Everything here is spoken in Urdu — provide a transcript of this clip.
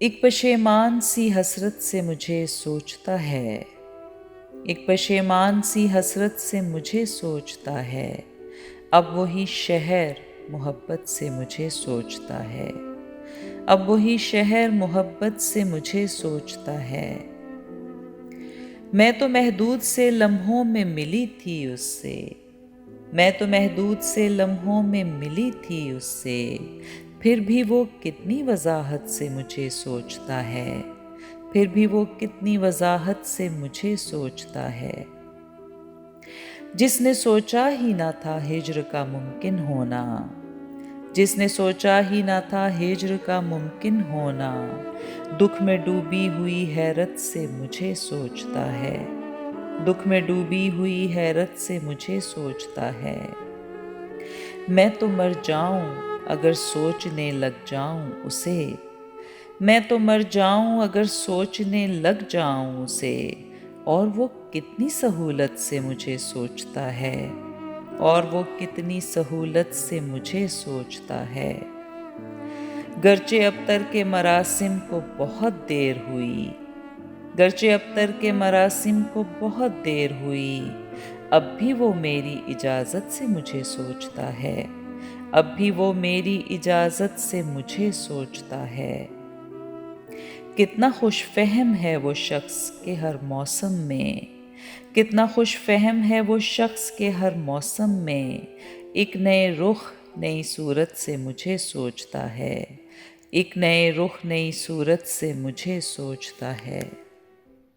ایک پشیمان سی حسرت سے مجھے سوچتا ہے، ایک پشیمان سی حسرت سے مجھے سوچتا ہے، اب وہی شہر محبت سے مجھے سوچتا ہے، اب وہی شہر محبت سے مجھے سوچتا ہے۔ میں تو محدود سے لمحوں میں ملی تھی اس سے، میں تو محدود سے لمحوں میں ملی تھی اس سے، پھر بھی وہ کتنی وضاحت سے مجھے سوچتا ہے، پھر بھی وہ کتنی وضاحت سے مجھے سوچتا ہے۔ جس نے سوچا ہی نہ تھا ہجر کا ممکن ہونا، جس نے سوچا ہی نہ تھا ہجر کا ممکن ہونا، دکھ میں ڈوبی ہوئی حیرت سے مجھے سوچتا ہے، دکھ میں ڈوبی ہوئی حیرت سے مجھے سوچتا ہے۔ میں تو مر جاؤں اگر سوچنے لگ جاؤں اسے، میں تو مر جاؤں اگر سوچنے لگ جاؤں اسے، اور وہ کتنی سہولت سے مجھے سوچتا ہے، اور وہ کتنی سہولت سے مجھے سوچتا ہے۔ گرچہ اب تر کے مراسم کو بہت دیر ہوئی، گرچہ اب تر کے مراسم کو بہت دیر ہوئی، اب بھی وہ میری اجازت سے مجھے سوچتا ہے، اب بھی وہ میری اجازت سے مجھے سوچتا ہے۔ کتنا خوش فہم ہے وہ شخص کہ ہر موسم میں، کتنا خوش فہم ہے وہ شخص کہ ہر موسم میں، ایک نئے رخ نئی صورت سے مجھے سوچتا ہے، ایک نئے رخ نئی صورت سے مجھے سوچتا ہے۔